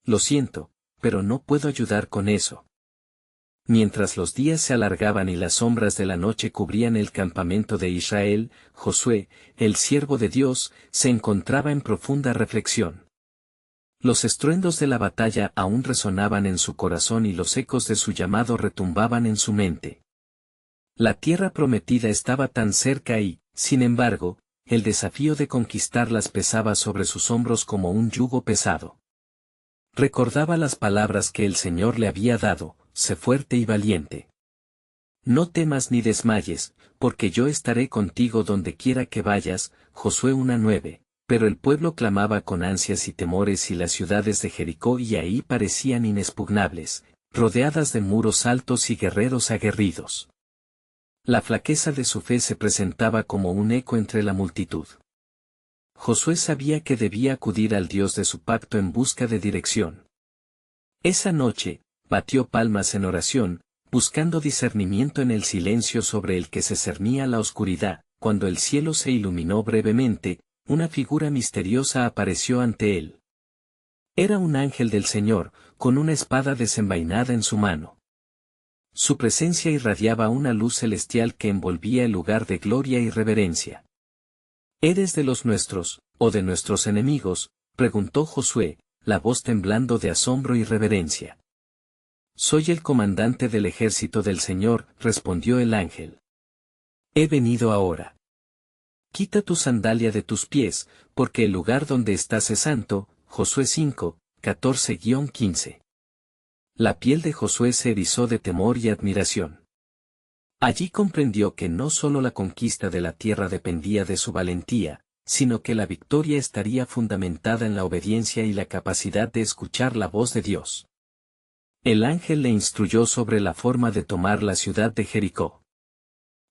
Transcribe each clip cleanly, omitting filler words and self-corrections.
Lo siento, pero no puedo ayudar con eso. Mientras los días se alargaban y las sombras de la noche cubrían el campamento de Israel, Josué, el siervo de Dios, se encontraba en profunda reflexión. Los estruendos de la batalla aún resonaban en su corazón y los ecos de su llamado retumbaban en su mente. La tierra prometida estaba tan cerca y, sin embargo, el desafío de conquistarlas pesaba sobre sus hombros como un yugo pesado. Recordaba las palabras que el Señor le había dado: sé fuerte y valiente. No temas ni desmayes, porque yo estaré contigo donde quiera que vayas. Josué 1:9. Pero el pueblo clamaba con ansias y temores y las ciudades de Jericó y Ahí parecían inexpugnables, rodeadas de muros altos y guerreros aguerridos. La flaqueza de su fe se presentaba como un eco entre la multitud. Josué sabía que debía acudir al Dios de su pacto en busca de dirección. Esa noche, batió palmas en oración, buscando discernimiento en el silencio sobre el que se cernía la oscuridad. Cuando el cielo se iluminó brevemente, una figura misteriosa apareció ante él. Era un ángel del Señor, con una espada desenvainada en su mano. Su presencia irradiaba una luz celestial que envolvía el lugar de gloria y reverencia. ¿Eres de los nuestros, o de nuestros enemigos?, preguntó Josué, la voz temblando de asombro y reverencia. Soy el comandante del ejército del Señor, respondió el ángel. He venido ahora. Quita tu sandalia de tus pies, porque el lugar donde estás es santo. Josué 5, 14-15. La piel de Josué se erizó de temor y admiración. Allí comprendió que no solo la conquista de la tierra dependía de su valentía, sino que la victoria estaría fundamentada en la obediencia y la capacidad de escuchar la voz de Dios. El ángel le instruyó sobre la forma de tomar la ciudad de Jericó.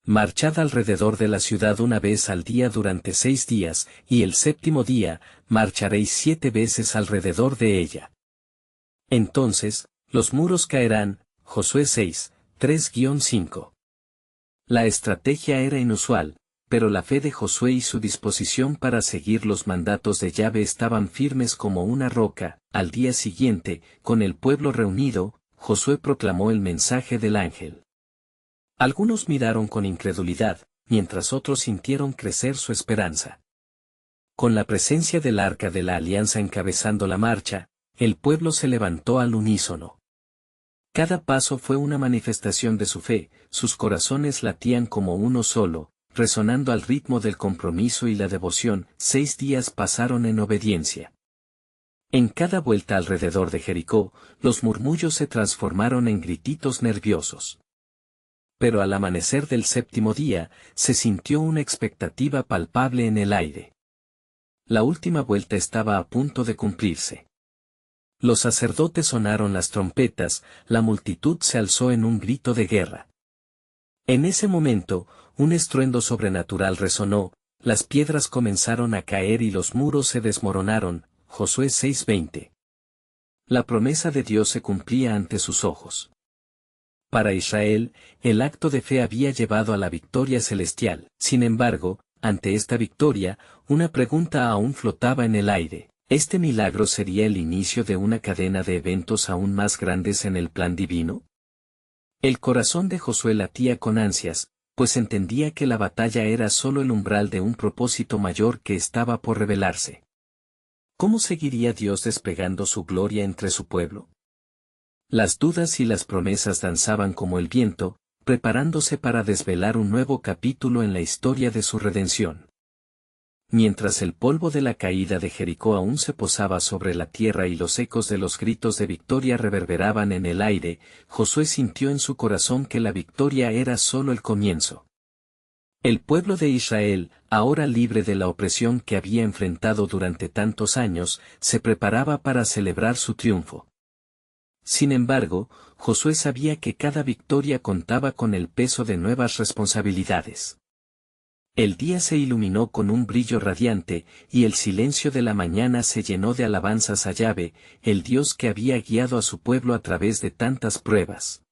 Marchad alrededor de la ciudad una vez al día durante 6 días, y el séptimo día, marcharéis 7 veces alrededor de ella. Entonces, los muros caerán. Josué 6, 3-5. La estrategia era inusual, pero la fe de Josué y su disposición para seguir los mandatos de Yahvé estaban firmes como una roca. Al día siguiente, con el pueblo reunido, Josué proclamó el mensaje del ángel. Algunos miraron con incredulidad, mientras otros sintieron crecer su esperanza. Con la presencia del Arca de la Alianza encabezando la marcha, el pueblo se levantó al unísono. Cada paso fue una manifestación de su fe, sus corazones latían como uno solo, resonando al ritmo del compromiso y la devoción. 6 días pasaron en obediencia. En cada vuelta alrededor de Jericó, los murmullos se transformaron en grititos nerviosos. Pero al amanecer del séptimo día, se sintió una expectativa palpable en el aire. La última vuelta estaba a punto de cumplirse. Los sacerdotes sonaron las trompetas, la multitud se alzó en un grito de guerra. En ese momento, un estruendo sobrenatural resonó, las piedras comenzaron a caer y los muros se desmoronaron. Josué 6:20. La promesa de Dios se cumplía ante sus ojos. Para Israel, el acto de fe había llevado a la victoria celestial. Sin embargo, ante esta victoria, una pregunta aún flotaba en el aire. ¿Este milagro sería el inicio de una cadena de eventos aún más grandes en el plan divino? El corazón de Josué latía con ansias, pues entendía que la batalla era solo el umbral de un propósito mayor que estaba por revelarse. ¿Cómo seguiría Dios desplegando su gloria entre su pueblo? Las dudas y las promesas danzaban como el viento, preparándose para desvelar un nuevo capítulo en la historia de su redención. Mientras el polvo de la caída de Jericó aún se posaba sobre la tierra y los ecos de los gritos de victoria reverberaban en el aire, Josué sintió en su corazón que la victoria era solo el comienzo. El pueblo de Israel, ahora libre de la opresión que había enfrentado durante tantos años, se preparaba para celebrar su triunfo. Sin embargo, Josué sabía que cada victoria contaba con el peso de nuevas responsabilidades. El día se iluminó con un brillo radiante, y el silencio de la mañana se llenó de alabanzas a Yahvé, el Dios que había guiado a su pueblo a través de tantas pruebas.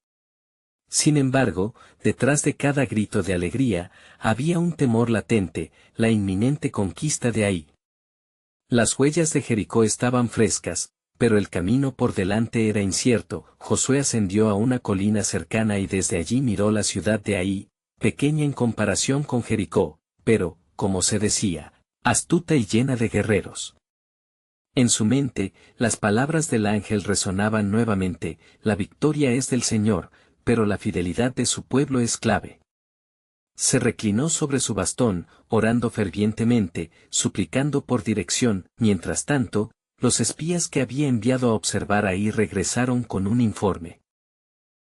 Sin embargo, detrás de cada grito de alegría, había un temor latente, la inminente conquista de Ai. Las huellas de Jericó estaban frescas, pero el camino por delante era incierto. Josué ascendió a una colina cercana y desde allí miró la ciudad de Ai, pequeña en comparación con Jericó, pero, como se decía, astuta y llena de guerreros. En su mente, las palabras del ángel resonaban nuevamente: la victoria es del Señor, pero la fidelidad de su pueblo es clave. Se reclinó sobre su bastón, orando fervientemente, suplicando por dirección. Mientras tanto, los espías que había enviado a observar ahí regresaron con un informe.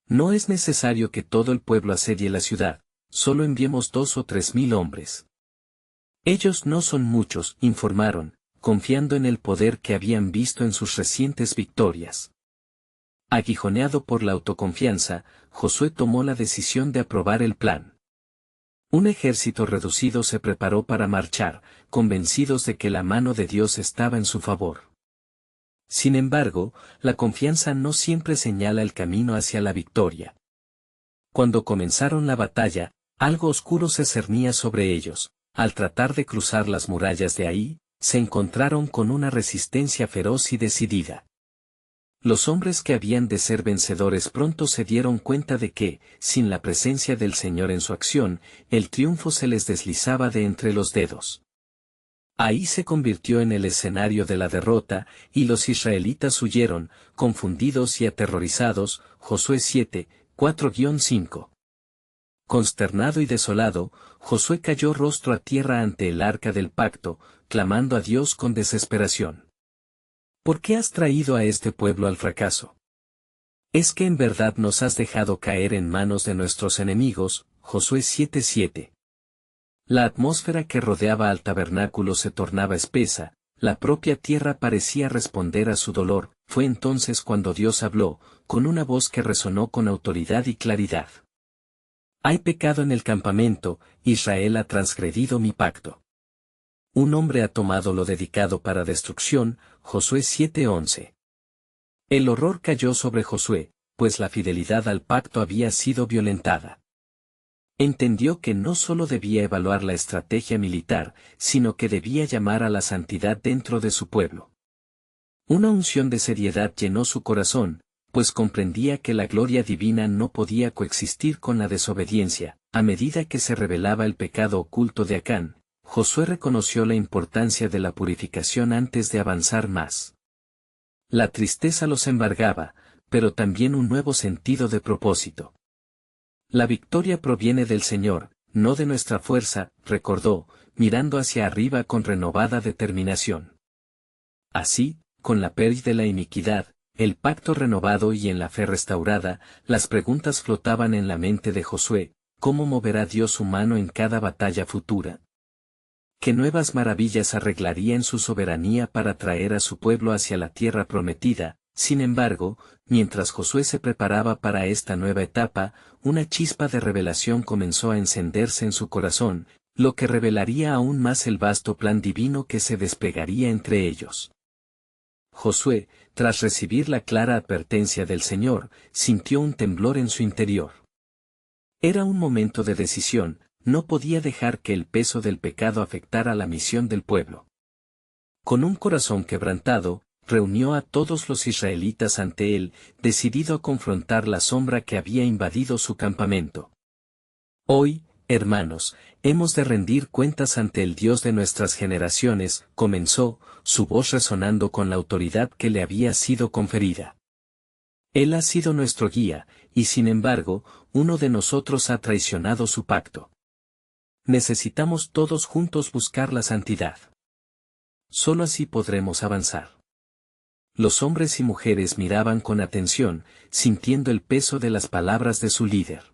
No es necesario que todo el pueblo asedie la ciudad, solo enviemos 2 o 3 mil hombres. Ellos no son muchos, informaron, confiando en el poder que habían visto en sus recientes victorias. Aguijoneado por la autoconfianza, Josué tomó la decisión de aprobar el plan. Un ejército reducido se preparó para marchar, convencidos de que la mano de Dios estaba en su favor. Sin embargo, la confianza no siempre señala el camino hacia la victoria. Cuando comenzaron la batalla, algo oscuro se cernía sobre ellos. Al tratar de cruzar las murallas de Ai, se encontraron con una resistencia feroz y decidida. Los hombres que habían de ser vencedores pronto se dieron cuenta de que, sin la presencia del Señor en su acción, el triunfo se les deslizaba de entre los dedos. Ahí se convirtió en el escenario de la derrota, y los israelitas huyeron, confundidos y aterrorizados. Josué 7, 4-5. Consternado y desolado, Josué cayó rostro a tierra ante el arca del pacto, clamando a Dios con desesperación. ¿Por qué has traído a este pueblo al fracaso? ¿Es que en verdad nos has dejado caer en manos de nuestros enemigos? Josué 7:7. La atmósfera que rodeaba al tabernáculo se tornaba espesa, la propia tierra parecía responder a su dolor. Fue entonces cuando Dios habló, con una voz que resonó con autoridad y claridad. Hay pecado en el campamento, Israel ha transgredido mi pacto. Un hombre ha tomado lo dedicado para destrucción. Josué 7:11. El horror cayó sobre Josué, pues la fidelidad al pacto había sido violentada. Entendió que no solo debía evaluar la estrategia militar, sino que debía llamar a la santidad dentro de su pueblo. Una unción de seriedad llenó su corazón, pues comprendía que la gloria divina no podía coexistir con la desobediencia. A medida que se revelaba el pecado oculto de Acán, Josué reconoció la importancia de la purificación antes de avanzar más. La tristeza los embargaba, pero también un nuevo sentido de propósito. La victoria proviene del Señor, no de nuestra fuerza, recordó, mirando hacia arriba con renovada determinación. Así, con la pérdida de la iniquidad, el pacto renovado y en la fe restaurada, las preguntas flotaban en la mente de Josué: ¿cómo moverá Dios su mano en cada batalla futura? ¿Qué nuevas maravillas arreglaría en su soberanía para traer a su pueblo hacia la tierra prometida? Sin embargo, mientras Josué se preparaba para esta nueva etapa, una chispa de revelación comenzó a encenderse en su corazón, lo que revelaría aún más el vasto plan divino que se desplegaría entre ellos. Josué, tras recibir la clara advertencia del Señor, sintió un temblor en su interior. Era un momento de decisión, no podía dejar que el peso del pecado afectara la misión del pueblo. Con un corazón quebrantado, reunió a todos los israelitas ante él, decidido a confrontar la sombra que había invadido su campamento. Hoy, hermanos, hemos de rendir cuentas ante el Dios de nuestras generaciones, comenzó, su voz resonando con la autoridad que le había sido conferida. Él ha sido nuestro guía, y sin embargo, uno de nosotros ha traicionado su pacto. Necesitamos todos juntos buscar la santidad. Solo así podremos avanzar. Los hombres y mujeres miraban con atención, sintiendo el peso de las palabras de su líder.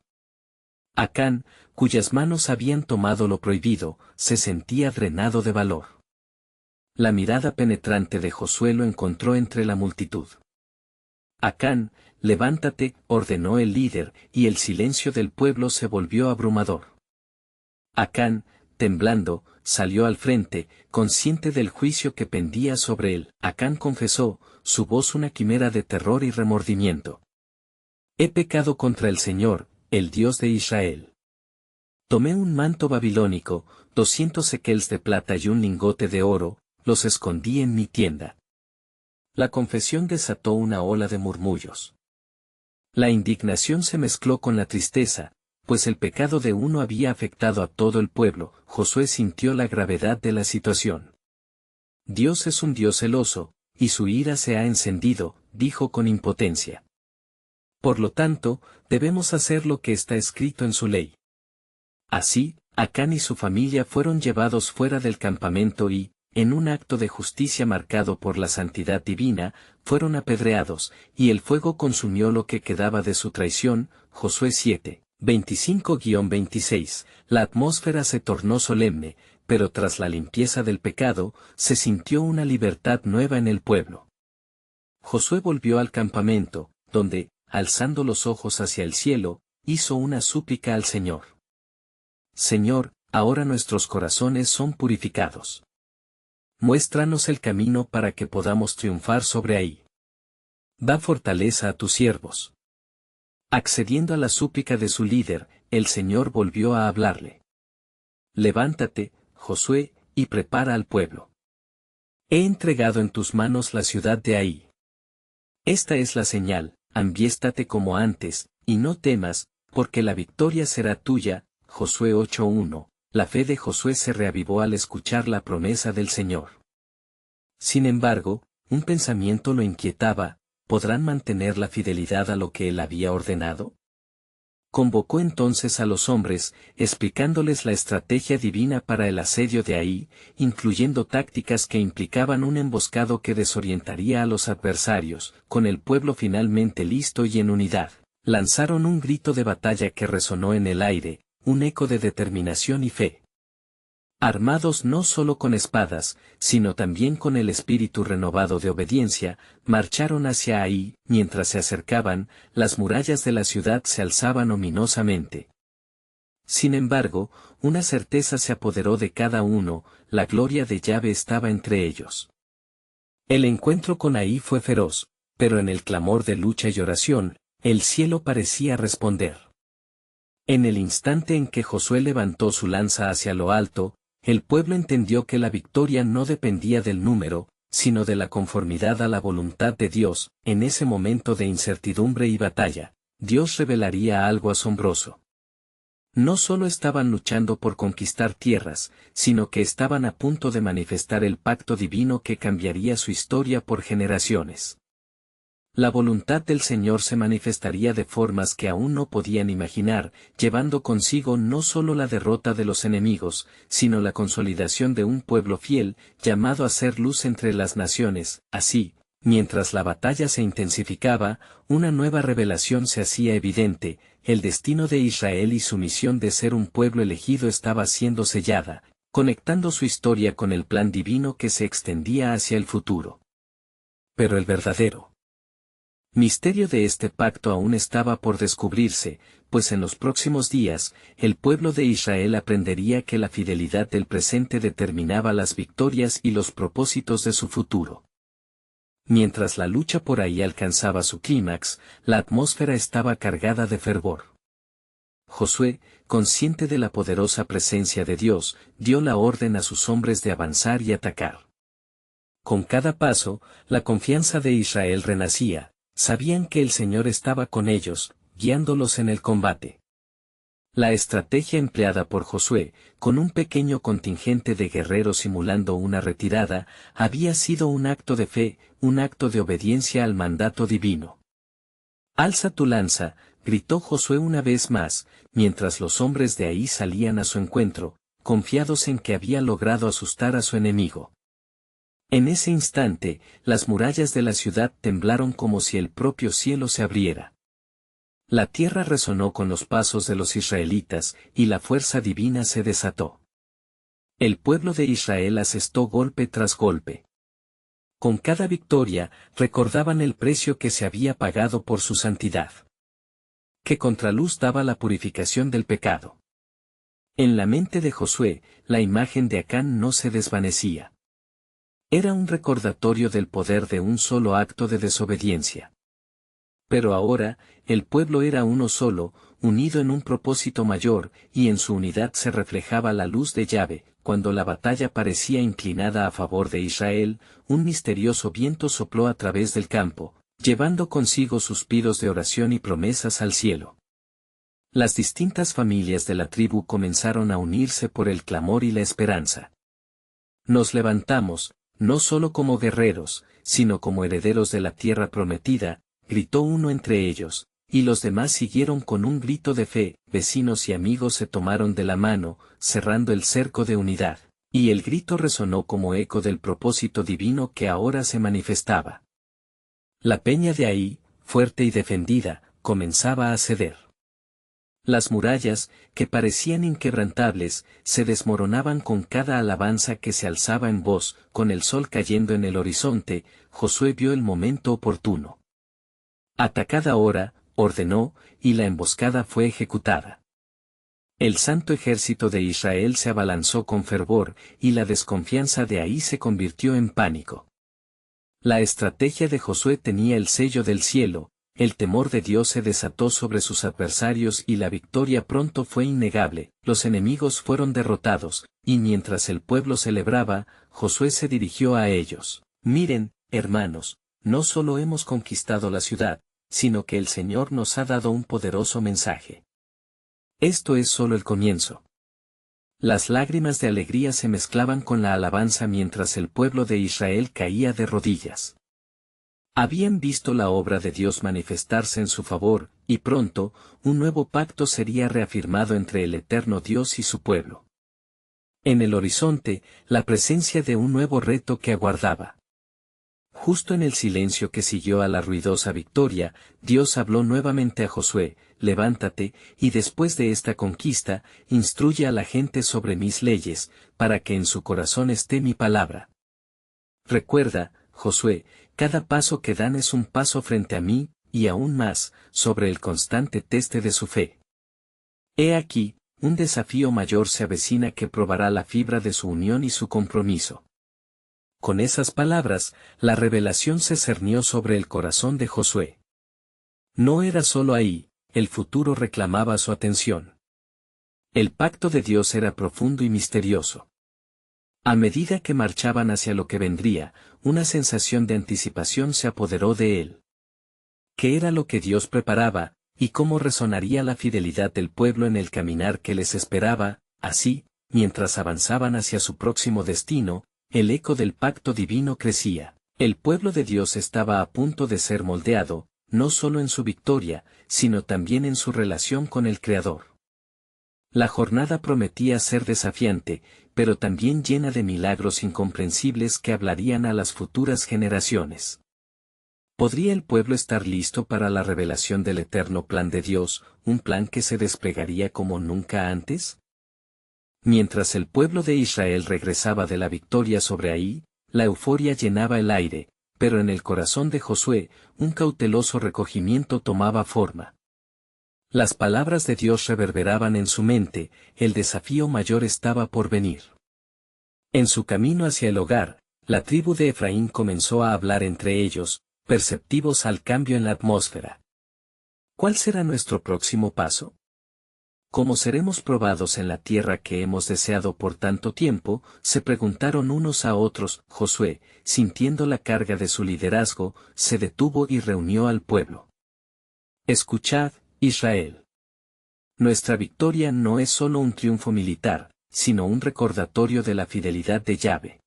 Acán, cuyas manos habían tomado lo prohibido, se sentía drenado de valor. La mirada penetrante de Josué lo encontró entre la multitud. Acán, levántate, ordenó el líder, y el silencio del pueblo se volvió abrumador. Acán, temblando, salió al frente, consciente del juicio que pendía sobre él. Acán confesó, su voz una quimera de terror y remordimiento. He pecado contra el Señor, el Dios de Israel. Tomé un manto babilónico, 200 shekels de plata y un lingote de oro, los escondí en mi tienda. La confesión desató una ola de murmullos. La indignación se mezcló con la tristeza, pues el pecado de uno había afectado a todo el pueblo. Josué sintió la gravedad de la situación. Dios es un Dios celoso, y su ira se ha encendido, dijo con impotencia. Por lo tanto, debemos hacer lo que está escrito en su ley. Así, Acán y su familia fueron llevados fuera del campamento y, en un acto de justicia marcado por la santidad divina, fueron apedreados, y el fuego consumió lo que quedaba de su traición. Josué 7, 25-26. La atmósfera se tornó solemne, pero tras la limpieza del pecado, se sintió una libertad nueva en el pueblo. Josué volvió al campamento, donde, alzando los ojos hacia el cielo, hizo una súplica al Señor. Señor, ahora nuestros corazones son purificados. Muéstranos el camino para que podamos triunfar sobre Ai. Da fortaleza a tus siervos. Accediendo a la súplica de su líder, el Señor volvió a hablarle. Levántate, Josué, y prepara al pueblo. He entregado en tus manos la ciudad de Ai. Esta es la señal, ambiéstate como antes, y no temas, porque la victoria será tuya. Josué 8:1. La fe de Josué se reavivó al escuchar la promesa del Señor. Sin embargo, un pensamiento lo inquietaba: ¿podrán mantener la fidelidad a lo que él había ordenado? Convocó entonces a los hombres, explicándoles la estrategia divina para el asedio de Ai, incluyendo tácticas que implicaban un emboscado que desorientaría a los adversarios. Con el pueblo finalmente listo y en unidad, lanzaron un grito de batalla que resonó en el aire, un eco de determinación y fe. Armados no solo con espadas, sino también con el espíritu renovado de obediencia, marcharon hacia Ai. Mientras se acercaban, las murallas de la ciudad se alzaban ominosamente. Sin embargo, una certeza se apoderó de cada uno: la gloria de Yahvé estaba entre ellos. El encuentro con Ai fue feroz, pero en el clamor de lucha y oración, el cielo parecía responder. En el instante en que Josué levantó su lanza hacia lo alto, el pueblo entendió que la victoria no dependía del número, sino de la conformidad a la voluntad de Dios. En ese momento de incertidumbre y batalla, Dios revelaría algo asombroso. No solo estaban luchando por conquistar tierras, sino que estaban a punto de manifestar el pacto divino que cambiaría su historia por generaciones. La voluntad del Señor se manifestaría de formas que aún no podían imaginar, llevando consigo no solo la derrota de los enemigos, sino la consolidación de un pueblo fiel, llamado a ser luz entre las naciones. Así, mientras la batalla se intensificaba, una nueva revelación se hacía evidente: el destino de Israel y su misión de ser un pueblo elegido estaba siendo sellada, conectando su historia con el plan divino que se extendía hacia el futuro. Pero el verdadero misterio de este pacto aún estaba por descubrirse, pues en los próximos días, el pueblo de Israel aprendería que la fidelidad del presente determinaba las victorias y los propósitos de su futuro. Mientras la lucha por Ai alcanzaba su clímax, la atmósfera estaba cargada de fervor. Josué, consciente de la poderosa presencia de Dios, dio la orden a sus hombres de avanzar y atacar. Con cada paso, la confianza de Israel renacía. Sabían que el Señor estaba con ellos, guiándolos en el combate. La estrategia empleada por Josué, con un pequeño contingente de guerreros simulando una retirada, había sido un acto de fe, un acto de obediencia al mandato divino. «Alza tu lanza», gritó Josué una vez más, mientras los hombres de Ai salían a su encuentro, confiados en que había logrado asustar a su enemigo. En ese instante, las murallas de la ciudad temblaron como si el propio cielo se abriera. La tierra resonó con los pasos de los israelitas, y la fuerza divina se desató. El pueblo de Israel asestó golpe tras golpe. Con cada victoria, recordaban el precio que se había pagado por su santidad. ¿Qué contraluz daba la purificación del pecado? En la mente de Josué, la imagen de Acán no se desvanecía. Era un recordatorio del poder de un solo acto de desobediencia. Pero ahora, el pueblo era uno solo, unido en un propósito mayor, y en su unidad se reflejaba la luz de Yahvé. cuando la batalla parecía inclinada a favor de Israel, un misterioso viento sopló a través del campo, llevando consigo suspiros de oración y promesas al cielo. Las distintas familias de la tribu comenzaron a unirse por el clamor y la esperanza. Nos levantamos, no solo como guerreros, sino como herederos de la tierra prometida, gritó uno entre ellos, y los demás siguieron con un grito de fe. Vecinos y amigos se tomaron de la mano, cerrando el cerco de unidad, y el grito resonó como eco del propósito divino que ahora se manifestaba. La peña de Ahí, fuerte y defendida, comenzaba a ceder. Las murallas, que parecían inquebrantables, se desmoronaban con cada alabanza que se alzaba en voz. Con el sol cayendo en el horizonte, Josué vio el momento oportuno. Atacad ahora, ordenó, y la emboscada fue ejecutada. El santo ejército de Israel se abalanzó con fervor, y la desconfianza de Ahí se convirtió en pánico. La estrategia de Josué tenía el sello del cielo, el temor de Dios se desató sobre sus adversarios y la victoria pronto fue innegable. Los enemigos fueron derrotados, y mientras el pueblo celebraba, Josué se dirigió a ellos. Miren, hermanos, no solo hemos conquistado la ciudad, sino que el Señor nos ha dado un poderoso mensaje. Esto es solo el comienzo. Las lágrimas de alegría se mezclaban con la alabanza mientras el pueblo de Israel caía de rodillas. Habían visto la obra de Dios manifestarse en su favor, y pronto, un nuevo pacto sería reafirmado entre el eterno Dios y su pueblo. En el horizonte, la presencia de un nuevo reto que aguardaba. Justo en el silencio que siguió a la ruidosa victoria, Dios habló nuevamente a Josué: levántate, y después de esta conquista, instruye a la gente sobre mis leyes, para que en su corazón esté mi palabra. Recuerda, Josué, cada paso que dan es un paso frente a mí, y aún más, sobre el constante teste de su fe. He aquí, un desafío mayor se avecina que probará la fibra de su unión y su compromiso. Con esas palabras, la revelación se cernió sobre el corazón de Josué. No era solo Ahí, el futuro reclamaba su atención. El pacto de Dios era profundo y misterioso. A medida que marchaban hacia lo que vendría, una sensación de anticipación se apoderó de él. ¿Qué era lo que Dios preparaba, y cómo resonaría la fidelidad del pueblo en el caminar que les esperaba? Así, mientras avanzaban hacia su próximo destino, el eco del pacto divino crecía. El pueblo de Dios estaba a punto de ser moldeado, no solo en su victoria, sino también en su relación con el Creador. La jornada prometía ser desafiante, pero también llena de milagros incomprensibles que hablarían a las futuras generaciones. ¿Podría el pueblo estar listo para la revelación del eterno plan de Dios, un plan que se desplegaría como nunca antes? Mientras el pueblo de Israel regresaba de la victoria sobre Ahí, la euforia llenaba el aire, pero en el corazón de Josué, un cauteloso recogimiento tomaba forma. Las palabras de Dios reverberaban en su mente, el desafío mayor estaba por venir. En su camino hacia el hogar, la tribu de Efraín comenzó a hablar entre ellos, perceptivos al cambio en la atmósfera. ¿Cuál será nuestro próximo paso? ¿Cómo seremos probados en la tierra que hemos deseado por tanto tiempo?, se preguntaron unos a otros. Josué, sintiendo la carga de su liderazgo, se detuvo y reunió al pueblo. Escuchad, Israel. Nuestra victoria no es solo un triunfo militar, sino un recordatorio de la fidelidad de Yahvé.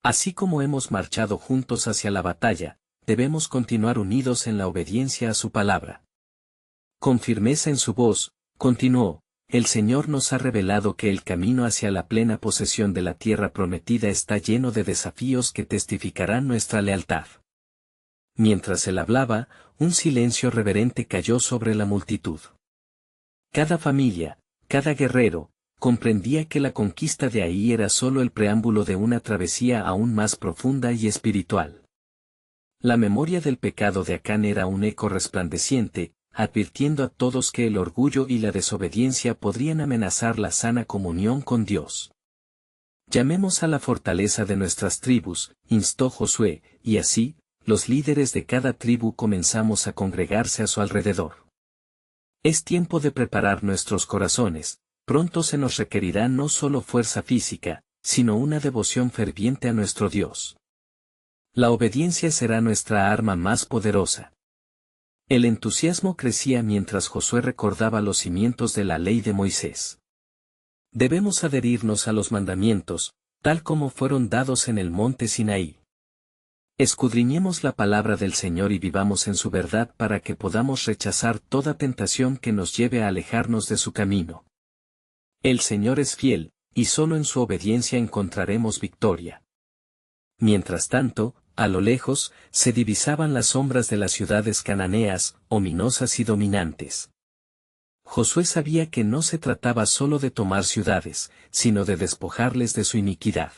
Así como hemos marchado juntos hacia la batalla, debemos continuar unidos en la obediencia a su palabra. Con firmeza en su voz, continuó: el Señor nos ha revelado que el camino hacia la plena posesión de la tierra prometida está lleno de desafíos que testificarán nuestra lealtad. Mientras él hablaba, un silencio reverente cayó sobre la multitud. Cada familia, cada guerrero, comprendía que la conquista de Ahí era solo el preámbulo de una travesía aún más profunda y espiritual. La memoria del pecado de Acán era un eco resplandeciente, advirtiendo a todos que el orgullo y la desobediencia podrían amenazar la sana comunión con Dios. Llamemos a la fortaleza de nuestras tribus, instó Josué, y así, los líderes de cada tribu comenzamos a congregarse a su alrededor. Es tiempo de preparar nuestros corazones, pronto se nos requerirá no solo fuerza física, sino una devoción ferviente a nuestro Dios. La obediencia será nuestra arma más poderosa. El entusiasmo crecía mientras Josué recordaba los cimientos de la ley de Moisés. Debemos adherirnos a los mandamientos, tal como fueron dados en el monte Sinaí. Escudriñemos la palabra del Señor y vivamos en su verdad para que podamos rechazar toda tentación que nos lleve a alejarnos de su camino. El Señor es fiel, y solo en su obediencia encontraremos victoria. Mientras tanto, a lo lejos, se divisaban las sombras de las ciudades cananeas, ominosas y dominantes. Josué sabía que no se trataba solo de tomar ciudades, sino de despojarles de su iniquidad.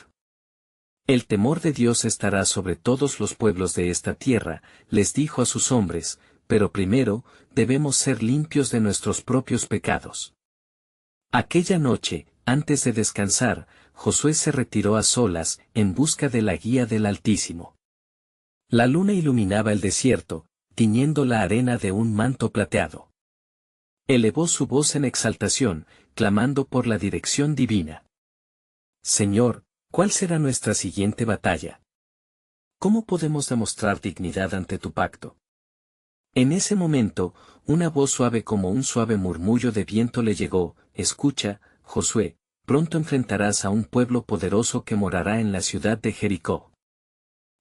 El temor de Dios estará sobre todos los pueblos de esta tierra, les dijo a sus hombres, pero primero, debemos ser limpios de nuestros propios pecados. Aquella noche, antes de descansar, Josué se retiró a solas, en busca de la guía del Altísimo. La luna iluminaba el desierto, tiñendo la arena de un manto plateado. Elevó su voz en exaltación, clamando por la dirección divina. Señor, ¿cuál será nuestra siguiente batalla? ¿Cómo podemos demostrar dignidad ante tu pacto? En ese momento, una voz suave como un suave murmullo de viento le llegó: escucha, Josué, pronto enfrentarás a un pueblo poderoso que morará en la ciudad de Jericó.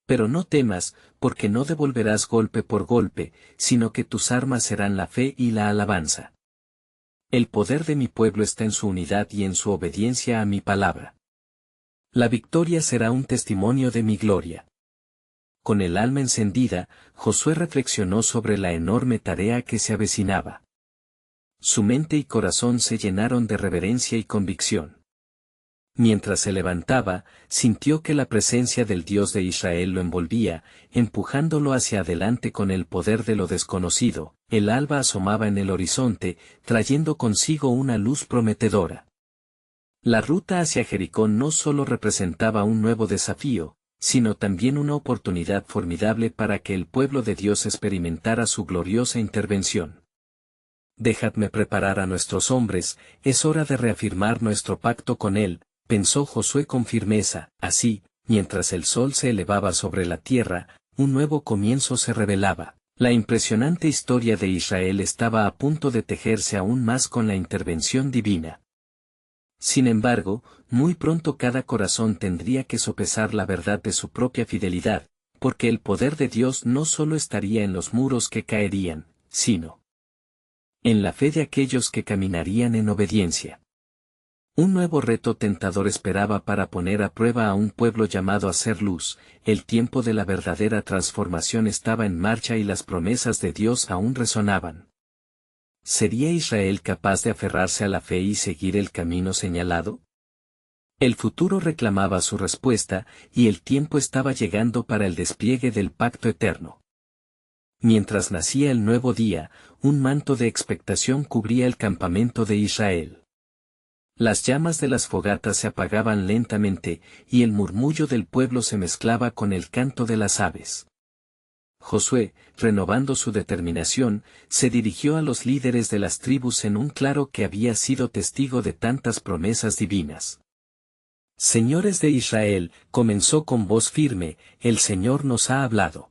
Pero no temas, porque no devolverás golpe por golpe, sino que tus armas serán la fe y la alabanza. El poder de mi pueblo está en su unidad y en su obediencia a mi palabra. La victoria será un testimonio de mi gloria. Con el alma encendida, Josué reflexionó sobre la enorme tarea que se avecinaba. Su mente y corazón se llenaron de reverencia y convicción. Mientras se levantaba, sintió que la presencia del Dios de Israel lo envolvía, empujándolo hacia adelante con el poder de lo desconocido. El alba asomaba en el horizonte, trayendo consigo una luz prometedora. La ruta hacia Jericó no solo representaba un nuevo desafío, sino también una oportunidad formidable para que el pueblo de Dios experimentara su gloriosa intervención. Dejadme preparar a nuestros hombres, es hora de reafirmar nuestro pacto con Él, pensó Josué con firmeza. Así, mientras el sol se elevaba sobre la tierra, un nuevo comienzo se revelaba. La impresionante historia de Israel estaba a punto de tejerse aún más con la intervención divina. Sin embargo, muy pronto cada corazón tendría que sopesar la verdad de su propia fidelidad, porque el poder de Dios no solo estaría en los muros que caerían, sino en la fe de aquellos que caminarían en obediencia. Un nuevo reto tentador esperaba para poner a prueba a un pueblo llamado a ser luz. El tiempo de la verdadera transformación estaba en marcha y las promesas de Dios aún resonaban. ¿Sería Israel capaz de aferrarse a la fe y seguir el camino señalado? El futuro reclamaba su respuesta, y el tiempo estaba llegando para el despliegue del pacto eterno. Mientras nacía el nuevo día, un manto de expectación cubría el campamento de Israel. Las llamas de las fogatas se apagaban lentamente, y el murmullo del pueblo se mezclaba con el canto de las aves. Josué, renovando su determinación, se dirigió a los líderes de las tribus en un claro que había sido testigo de tantas promesas divinas. Señores de Israel, comenzó con voz firme, el Señor nos ha hablado.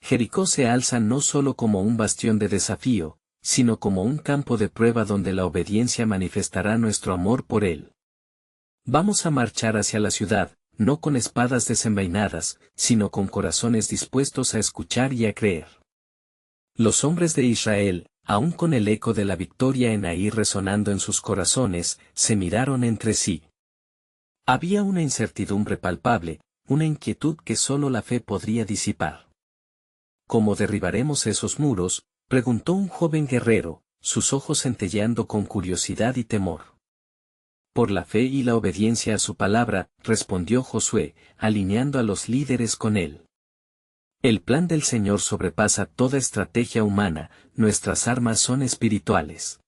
Jericó se alza no solo como un bastión de desafío, sino como un campo de prueba donde la obediencia manifestará nuestro amor por él. Vamos a marchar hacia la ciudad, no con espadas desenvainadas, sino con corazones dispuestos a escuchar y a creer. Los hombres de Israel, aun con el eco de la victoria en Ahí resonando en sus corazones, se miraron entre sí. Había una incertidumbre palpable, una inquietud que solo la fe podría disipar. ¿Cómo derribaremos esos muros?, preguntó un joven guerrero, sus ojos centelleando con curiosidad y temor. Por la fe y la obediencia a su palabra, respondió Josué, alineando a los líderes con él. El plan del Señor sobrepasa toda estrategia humana, nuestras armas son espirituales.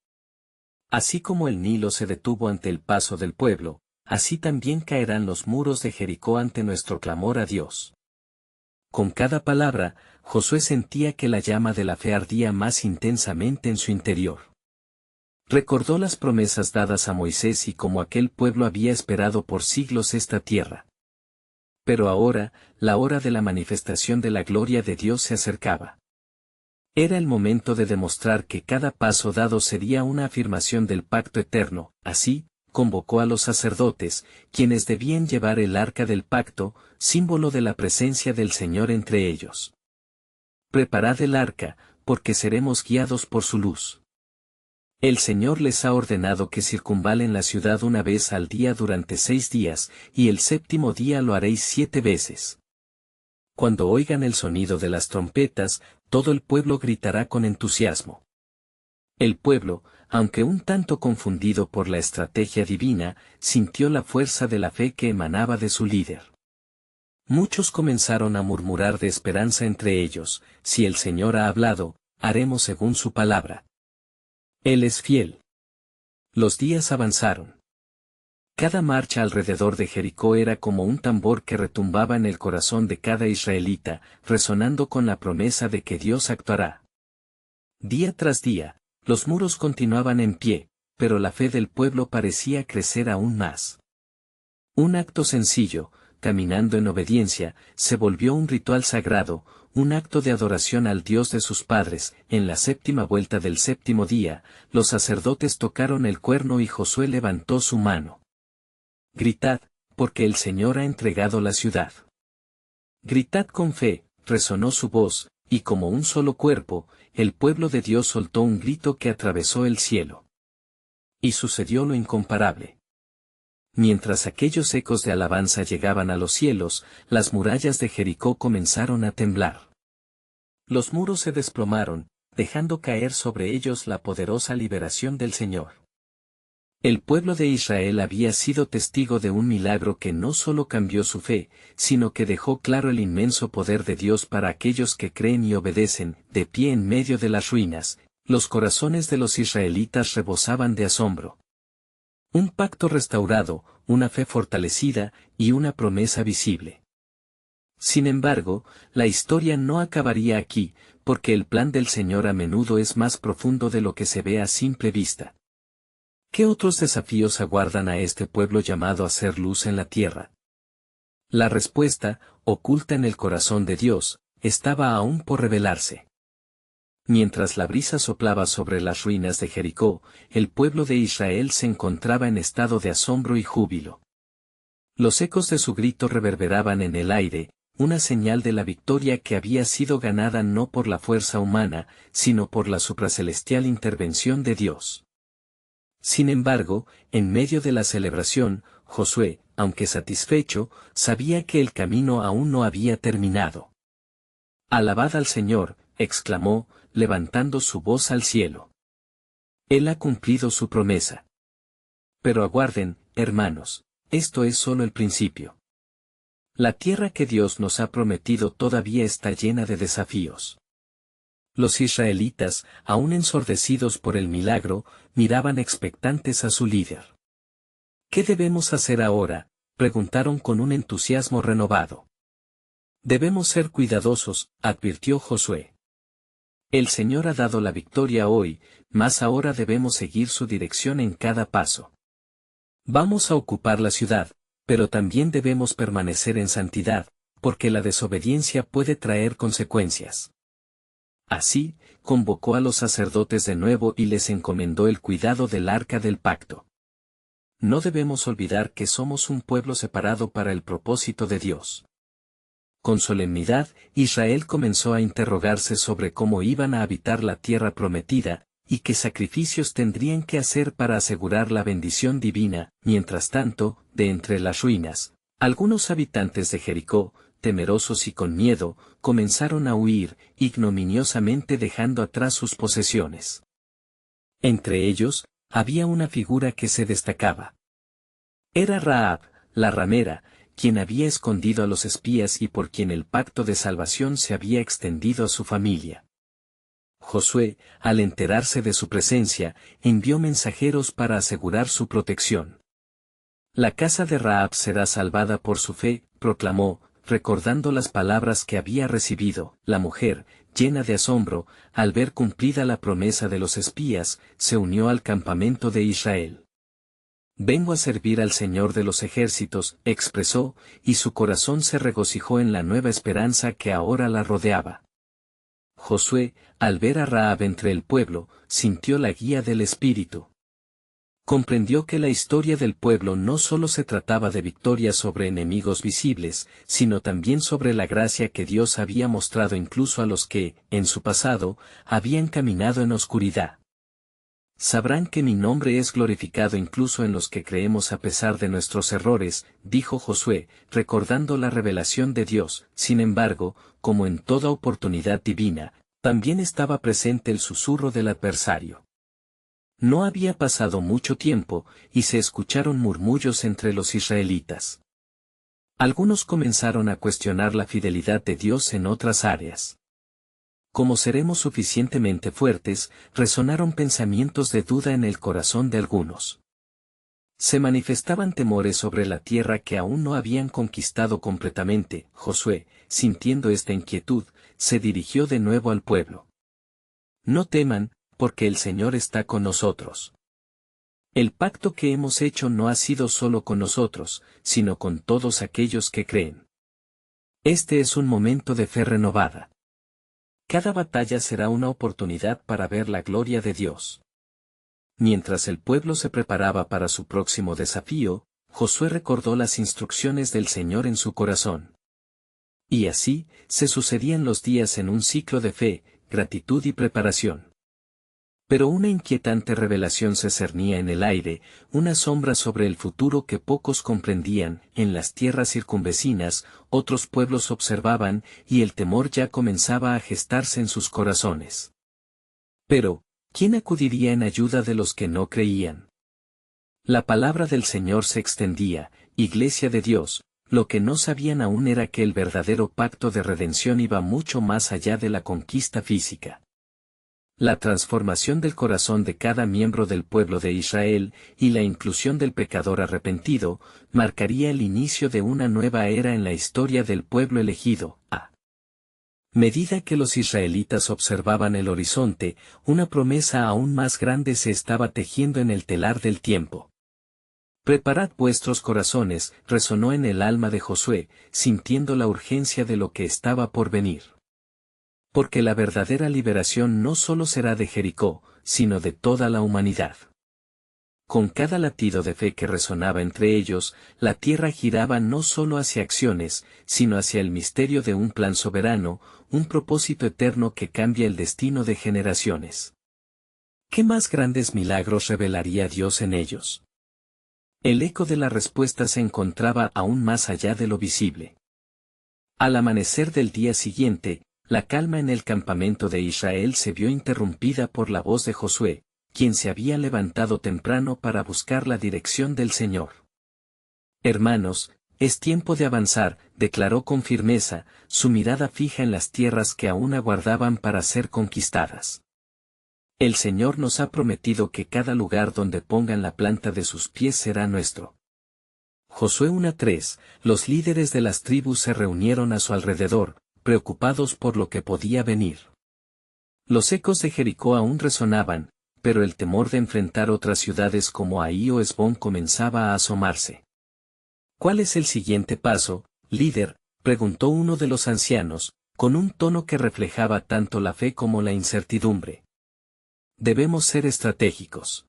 Así como el Nilo se detuvo ante el paso del pueblo, así también caerán los muros de Jericó ante nuestro clamor a Dios. Con cada palabra, Josué sentía que la llama de la fe ardía más intensamente en su interior. Recordó las promesas dadas a Moisés y cómo aquel pueblo había esperado por siglos esta tierra. Pero ahora, la hora de la manifestación de la gloria de Dios se acercaba. Era el momento de demostrar que cada paso dado sería una afirmación del pacto eterno. Así, convocó a los sacerdotes, quienes debían llevar el arca del pacto, símbolo de la presencia del Señor entre ellos. Preparad el arca, porque seremos guiados por su luz. El Señor les ha ordenado que circunvalen la ciudad una vez al día durante 6 días, y el séptimo día lo haréis 7 veces. Cuando oigan el sonido de las trompetas, todo el pueblo gritará con entusiasmo. El pueblo, aunque un tanto confundido por la estrategia divina, sintió la fuerza de la fe que emanaba de su líder. Muchos comenzaron a murmurar de esperanza entre ellos: si el Señor ha hablado, haremos según su palabra. Él es fiel. Los días avanzaron. Cada marcha alrededor de Jericó era como un tambor que retumbaba en el corazón de cada israelita, resonando con la promesa de que Dios actuará. Día tras día, los muros continuaban en pie, pero la fe del pueblo parecía crecer aún más. Un acto sencillo, caminando en obediencia, se volvió un ritual sagrado, un acto de adoración al Dios de sus padres. En la séptima vuelta del séptimo día, los sacerdotes tocaron el cuerno y Josué levantó su mano. Gritad, porque el Señor ha entregado la ciudad. Gritad con fe, resonó su voz, y como un solo cuerpo, el pueblo de Dios soltó un grito que atravesó el cielo. Y sucedió lo incomparable. Mientras aquellos ecos de alabanza llegaban a los cielos, las murallas de Jericó comenzaron a temblar. Los muros se desplomaron, dejando caer sobre ellos la poderosa liberación del Señor. El pueblo de Israel había sido testigo de un milagro que no solo cambió su fe, sino que dejó claro el inmenso poder de Dios para aquellos que creen y obedecen. De pie en medio de las ruinas, los corazones de los israelitas rebosaban de asombro. Un pacto restaurado, una fe fortalecida, y una promesa visible. Sin embargo, la historia no acabaría aquí, porque el plan del Señor a menudo es más profundo de lo que se ve a simple vista. ¿Qué otros desafíos aguardan a este pueblo llamado a ser luz en la tierra? La respuesta, oculta en el corazón de Dios, estaba aún por revelarse. Mientras la brisa soplaba sobre las ruinas de Jericó, el pueblo de Israel se encontraba en estado de asombro y júbilo. Los ecos de su grito reverberaban en el aire, una señal de la victoria que había sido ganada no por la fuerza humana, sino por la supracelestial intervención de Dios. Sin embargo, en medio de la celebración, Josué, aunque satisfecho, sabía que el camino aún no había terminado. «Alabad al Señor», exclamó, levantando su voz al cielo. Él ha cumplido su promesa. Pero aguarden, hermanos, esto es solo el principio. La tierra que Dios nos ha prometido todavía está llena de desafíos. Los israelitas, aún ensordecidos por el milagro, miraban expectantes a su líder. ¿Qué debemos hacer ahora?, preguntaron con un entusiasmo renovado. Debemos ser cuidadosos, advirtió Josué. El Señor ha dado la victoria hoy, mas ahora debemos seguir su dirección en cada paso. Vamos a ocupar la ciudad, pero también debemos permanecer en santidad, porque la desobediencia puede traer consecuencias. Así, convocó a los sacerdotes de nuevo y les encomendó el cuidado del arca del pacto. No debemos olvidar que somos un pueblo separado para el propósito de Dios. Con solemnidad, Israel comenzó a interrogarse sobre cómo iban a habitar la tierra prometida, y qué sacrificios tendrían que hacer para asegurar la bendición divina. Mientras tanto, de entre las ruinas, algunos habitantes de Jericó, temerosos y con miedo, comenzaron a huir, ignominiosamente dejando atrás sus posesiones. Entre ellos, había una figura que se destacaba. Era Rahab, la ramera, quien había escondido a los espías y por quien el pacto de salvación se había extendido a su familia. Josué, al enterarse de su presencia, envió mensajeros para asegurar su protección. La casa de Rahab será salvada por su fe, proclamó, recordando las palabras que había recibido. La mujer, llena de asombro, al ver cumplida la promesa de los espías, se unió al campamento de Israel. Vengo a servir al Señor de los ejércitos, expresó, y su corazón se regocijó en la nueva esperanza que ahora la rodeaba. Josué, al ver a Rahab entre el pueblo, sintió la guía del Espíritu. Comprendió que la historia del pueblo no solo se trataba de victorias sobre enemigos visibles, sino también sobre la gracia que Dios había mostrado incluso a los que, en su pasado, habían caminado en oscuridad. Sabrán que mi nombre es glorificado incluso en los que creemos a pesar de nuestros errores, dijo Josué, recordando la revelación de Dios. Sin embargo, como en toda oportunidad divina, también estaba presente el susurro del adversario. No había pasado mucho tiempo, y se escucharon murmullos entre los israelitas. Algunos comenzaron a cuestionar la fidelidad de Dios en otras áreas. Como seremos suficientemente fuertes, resonaron pensamientos de duda en el corazón de algunos. Se manifestaban temores sobre la tierra que aún no habían conquistado completamente. Josué, sintiendo esta inquietud, se dirigió de nuevo al pueblo. No teman, porque el Señor está con nosotros. El pacto que hemos hecho no ha sido solo con nosotros, sino con todos aquellos que creen. Este es un momento de fe renovada. Cada batalla será una oportunidad para ver la gloria de Dios. Mientras el pueblo se preparaba para su próximo desafío, Josué recordó las instrucciones del Señor en su corazón. Y así, se sucedían los días en un ciclo de fe, gratitud y preparación. Pero una inquietante revelación se cernía en el aire, una sombra sobre el futuro que pocos comprendían. En las tierras circunvecinas, otros pueblos observaban, y el temor ya comenzaba a gestarse en sus corazones. Pero, ¿quién acudiría en ayuda de los que no creían? La palabra del Señor se extendía, Iglesia de Dios. Lo que no sabían aún era que el verdadero pacto de redención iba mucho más allá de la conquista física. La transformación del corazón de cada miembro del pueblo de Israel, y la inclusión del pecador arrepentido, marcaría el inicio de una nueva era en la historia del pueblo elegido. A medida que los israelitas observaban el horizonte, una promesa aún más grande se estaba tejiendo en el telar del tiempo. Preparad vuestros corazones, resonó en el alma de Josué, sintiendo la urgencia de lo que estaba por venir. Porque la verdadera liberación no solo será de Jericó, sino de toda la humanidad. Con cada latido de fe que resonaba entre ellos, la tierra giraba no solo hacia acciones, sino hacia el misterio de un plan soberano, un propósito eterno que cambia el destino de generaciones. ¿Qué más grandes milagros revelaría Dios en ellos? El eco de la respuesta se encontraba aún más allá de lo visible. Al amanecer del día siguiente, la calma en el campamento de Israel se vio interrumpida por la voz de Josué, quien se había levantado temprano para buscar la dirección del Señor. Hermanos, es tiempo de avanzar, declaró con firmeza, su mirada fija en las tierras que aún aguardaban para ser conquistadas. El Señor nos ha prometido que cada lugar donde pongan la planta de sus pies será nuestro. Josué 1:3, los líderes de las tribus se reunieron a su alrededor, preocupados por lo que podía venir. Los ecos de Jericó aún resonaban, pero el temor de enfrentar otras ciudades como Ahí o Hesbón comenzaba a asomarse. ¿Cuál es el siguiente paso, líder?, preguntó uno de los ancianos, con un tono que reflejaba tanto la fe como la incertidumbre. Debemos ser estratégicos.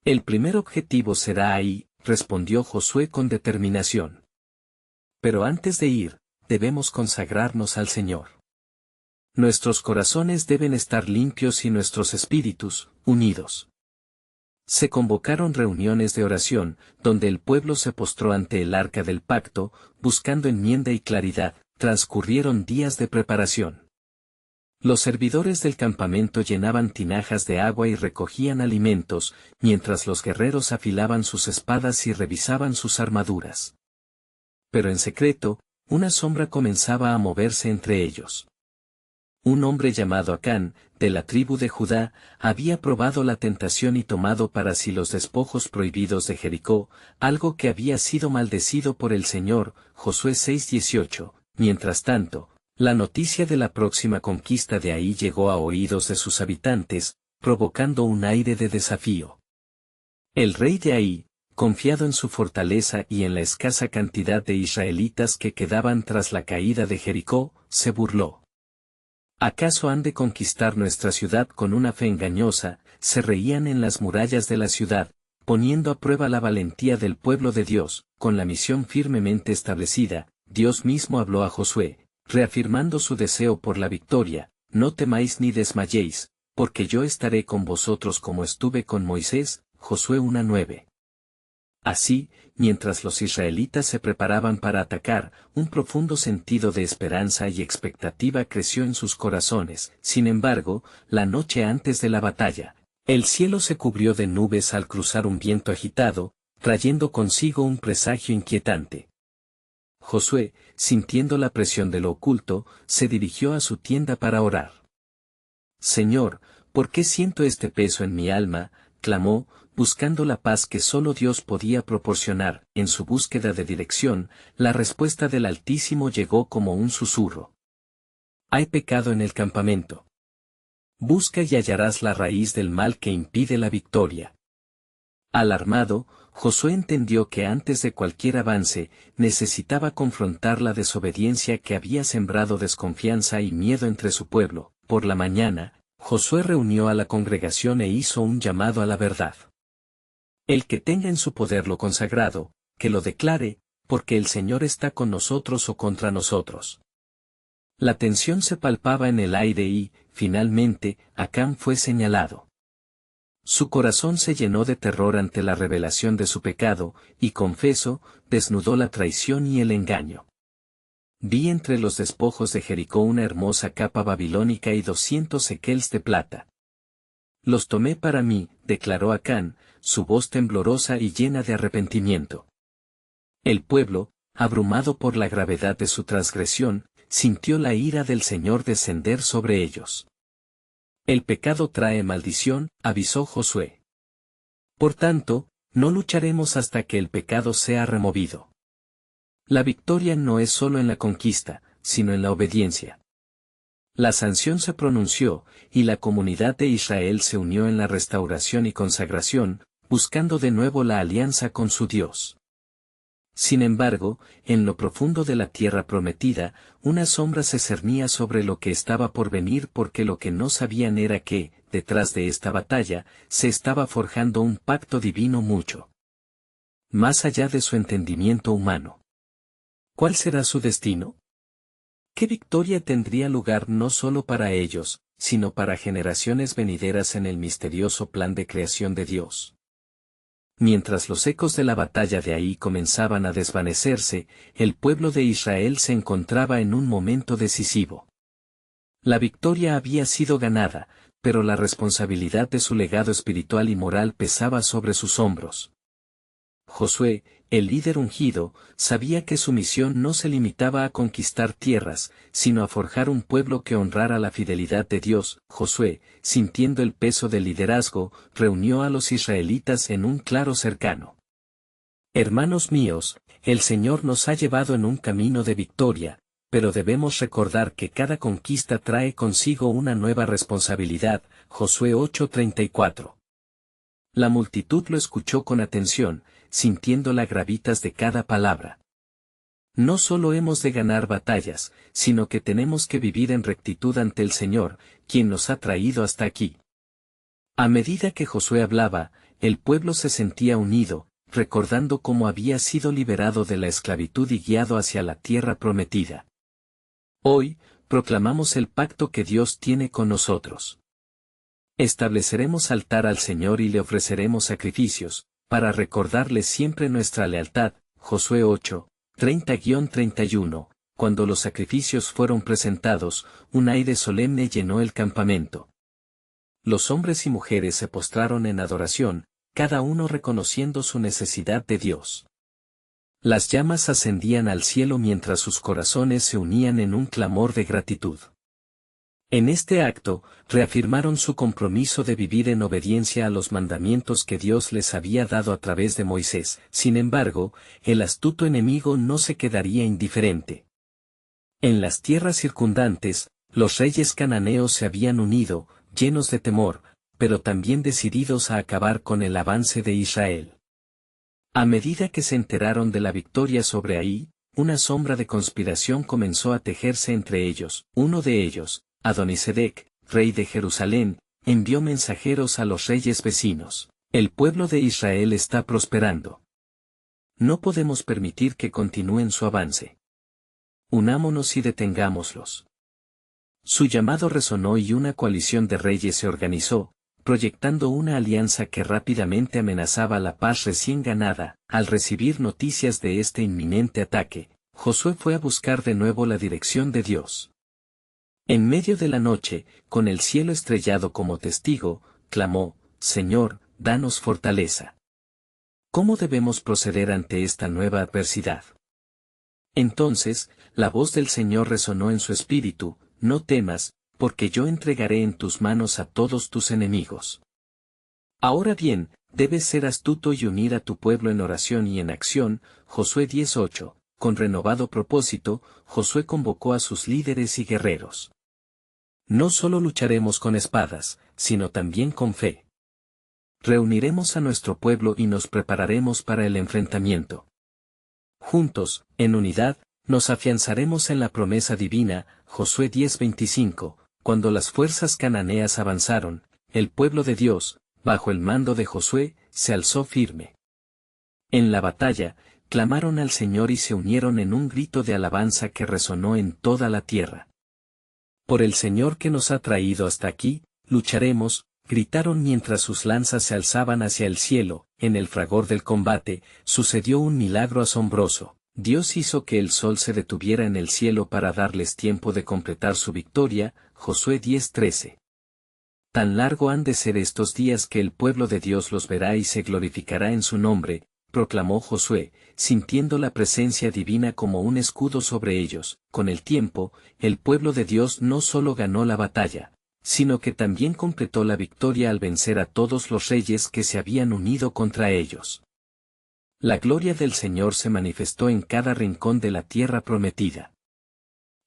El primer objetivo será Ahí, respondió Josué con determinación. Pero antes de ir, debemos consagrarnos al Señor. Nuestros corazones deben estar limpios y nuestros espíritus, unidos. Se convocaron reuniones de oración, donde el pueblo se postró ante el arca del pacto, buscando enmienda y claridad. Transcurrieron días de preparación. Los servidores del campamento llenaban tinajas de agua y recogían alimentos, mientras los guerreros afilaban sus espadas y revisaban sus armaduras. Pero en secreto, una sombra comenzaba a moverse entre ellos. Un hombre llamado Acán, de la tribu de Judá, había probado la tentación y tomado para sí los despojos prohibidos de Jericó, algo que había sido maldecido por el Señor. Josué 6:18. Mientras tanto, La noticia de la próxima conquista de Ai llegó a oídos de sus habitantes, provocando un aire de desafío. El rey de Ai, confiado en su fortaleza y en la escasa cantidad de israelitas que quedaban tras la caída de Jericó, se burló. ¿Acaso han de conquistar nuestra ciudad con una fe engañosa? Se reían en las murallas de la ciudad, poniendo a prueba la valentía del pueblo de Dios. Con la misión firmemente establecida, Dios mismo habló a Josué, reafirmando su deseo por la victoria: no temáis ni desmayéis, porque yo estaré con vosotros como estuve con Moisés. Josué 1:9. Así, mientras los israelitas se preparaban para atacar, un profundo sentido de esperanza y expectativa creció en sus corazones. Sin embargo, la noche antes de la batalla, el cielo se cubrió de nubes al cruzar un viento agitado, trayendo consigo un presagio inquietante. Josué, sintiendo la presión de lo oculto, se dirigió a su tienda para orar. «Señor, ¿por qué siento este peso en mi alma?», clamó, buscando la paz que solo Dios podía proporcionar. En su búsqueda de dirección, la respuesta del Altísimo llegó como un susurro. «Hay pecado en el campamento. Busca y hallarás la raíz del mal que impide la victoria». Alarmado, Josué entendió que antes de cualquier avance, necesitaba confrontar la desobediencia que había sembrado desconfianza y miedo entre su pueblo. Por la mañana, Josué reunió a la congregación e hizo un llamado a la verdad. «El que tenga en su poder lo consagrado, que lo declare, porque el Señor está con nosotros o contra nosotros». La tensión se palpaba en el aire y, finalmente, Acán fue señalado. Su corazón se llenó de terror ante la revelación de su pecado, y confesó, desnudó la traición y el engaño. «Vi entre los despojos de Jericó una hermosa capa babilónica y 200 shekels de plata. Los tomé para mí», declaró Acán, su voz temblorosa y llena de arrepentimiento. El pueblo, abrumado por la gravedad de su transgresión, sintió la ira del Señor descender sobre ellos. «El pecado trae maldición», avisó Josué. «Por tanto, no lucharemos hasta que el pecado sea removido». La victoria no es solo en la conquista, sino en la obediencia. La sanción se pronunció, y la comunidad de Israel se unió en la restauración y consagración, buscando de nuevo la alianza con su Dios. Sin embargo, en lo profundo de la tierra prometida, una sombra se cernía sobre lo que estaba por venir, porque lo que no sabían era que, detrás de esta batalla, se estaba forjando un pacto divino mucho más allá de su entendimiento humano. ¿Cuál será su destino? ¿Qué victoria tendría lugar no solo para ellos, sino para generaciones venideras en el misterioso plan de creación de Dios? Mientras los ecos de la batalla de Ai comenzaban a desvanecerse, el pueblo de Israel se encontraba en un momento decisivo. La victoria había sido ganada, pero la responsabilidad de su legado espiritual y moral pesaba sobre sus hombros. Josué, el líder ungido, sabía que su misión no se limitaba a conquistar tierras, sino a forjar un pueblo que honrara la fidelidad de Dios. Josué, sintiendo el peso del liderazgo, reunió a los israelitas en un claro cercano. «Hermanos míos, el Señor nos ha llevado en un camino de victoria, pero debemos recordar que cada conquista trae consigo una nueva responsabilidad». Josué 8:34. La multitud lo escuchó con atención, sintiendo las gravitas de cada palabra. No solo hemos de ganar batallas, sino que tenemos que vivir en rectitud ante el Señor, quien nos ha traído hasta aquí. A medida que Josué hablaba, el pueblo se sentía unido, recordando cómo había sido liberado de la esclavitud y guiado hacia la tierra prometida. Hoy, proclamamos el pacto que Dios tiene con nosotros. Estableceremos altar al Señor y le ofreceremos sacrificios, para recordarle siempre nuestra lealtad. Josué 8, 30-31. Cuando los sacrificios fueron presentados, un aire solemne llenó el campamento. Los hombres y mujeres se postraron en adoración, cada uno reconociendo su necesidad de Dios. Las llamas ascendían al cielo mientras sus corazones se unían en un clamor de gratitud. En este acto, reafirmaron su compromiso de vivir en obediencia a los mandamientos que Dios les había dado a través de Moisés. Sin embargo, el astuto enemigo no se quedaría indiferente. En las tierras circundantes, los reyes cananeos se habían unido, llenos de temor, pero también decididos a acabar con el avance de Israel. A medida que se enteraron de la victoria sobre Ai, una sombra de conspiración comenzó a tejerse entre ellos. Uno de ellos, Adonisedec, rey de Jerusalén, envió mensajeros a los reyes vecinos. El pueblo de Israel está prosperando. No podemos permitir que continúen su avance. Unámonos y detengámoslos. Su llamado resonó y una coalición de reyes se organizó, proyectando una alianza que rápidamente amenazaba la paz recién ganada. Al recibir noticias de este inminente ataque, Josué fue a buscar de nuevo la dirección de Dios. En medio de la noche, con el cielo estrellado como testigo, clamó: Señor, danos fortaleza. ¿Cómo debemos proceder ante esta nueva adversidad? Entonces, la voz del Señor resonó en su espíritu: No temas, porque yo entregaré en tus manos a todos tus enemigos. Ahora bien, debes ser astuto y unir a tu pueblo en oración y en acción. Josué 10:8. Con renovado propósito, Josué convocó a sus líderes y guerreros. No solo lucharemos con espadas, sino también con fe. Reuniremos a nuestro pueblo y nos prepararemos para el enfrentamiento. Juntos, en unidad, nos afianzaremos en la promesa divina. Josué 10:25. Cuando las fuerzas cananeas avanzaron, el pueblo de Dios, bajo el mando de Josué, se alzó firme. En la batalla, clamaron al Señor y se unieron en un grito de alabanza que resonó en toda la tierra. Por el Señor que nos ha traído hasta aquí, lucharemos, gritaron mientras sus lanzas se alzaban hacia el cielo. En el fragor del combate, sucedió un milagro asombroso. Dios hizo que el sol se detuviera en el cielo para darles tiempo de completar su victoria. Josué 10:13. Tan largo han de ser estos días que el pueblo de Dios los verá y se glorificará en su nombre, proclamó Josué, sintiendo la presencia divina como un escudo sobre ellos. Con el tiempo, el pueblo de Dios no solo ganó la batalla, sino que también completó la victoria al vencer a todos los reyes que se habían unido contra ellos. La gloria del Señor se manifestó en cada rincón de la tierra prometida.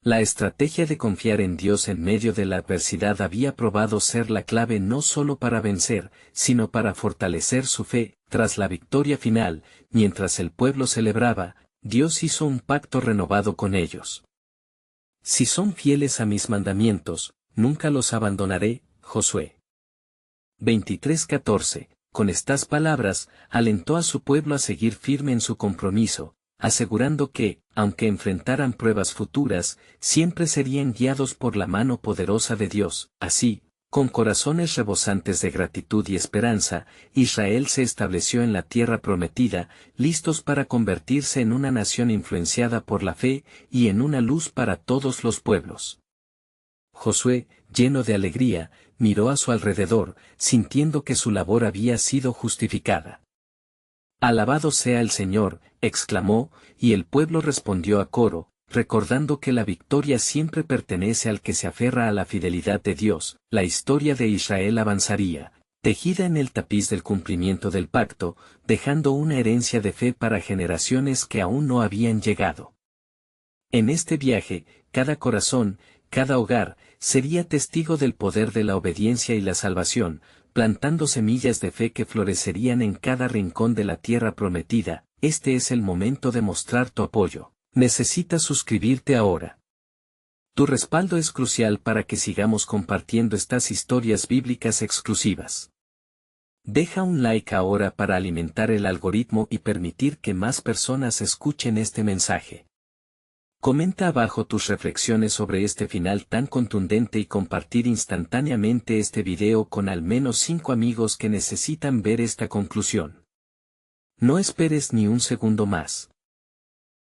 La estrategia de confiar en Dios en medio de la adversidad había probado ser la clave no solo para vencer, sino para fortalecer su fe. Tras la victoria final, mientras el pueblo celebraba, Dios hizo un pacto renovado con ellos. Si son fieles a mis mandamientos, nunca los abandonaré. Josué 23:14. Con estas palabras, alentó a su pueblo a seguir firme en su compromiso, asegurando que, aunque enfrentaran pruebas futuras, siempre serían guiados por la mano poderosa de Dios. Así, con corazones rebosantes de gratitud y esperanza, Israel se estableció en la tierra prometida, listos para convertirse en una nación influenciada por la fe y en una luz para todos los pueblos. Josué, lleno de alegría, miró a su alrededor, sintiendo que su labor había sido justificada. Alabado sea el Señor, exclamó, y el pueblo respondió a coro, recordando que la victoria siempre pertenece al que se aferra a la fidelidad de Dios. La historia de Israel avanzaría, tejida en el tapiz del cumplimiento del pacto, dejando una herencia de fe para generaciones que aún no habían llegado. En este viaje, cada corazón, cada hogar, sería testigo del poder de la obediencia y la salvación, plantando semillas de fe que florecerían en cada rincón de la tierra prometida. Este es el momento de mostrar tu apoyo. Necesitas suscribirte ahora. Tu respaldo es crucial para que sigamos compartiendo estas historias bíblicas exclusivas. Deja un like ahora para alimentar el algoritmo y permitir que más personas escuchen este mensaje. Comenta abajo tus reflexiones sobre este final tan contundente y compartir instantáneamente este video con al menos 5 amigos que necesitan ver esta conclusión. No esperes ni un segundo más.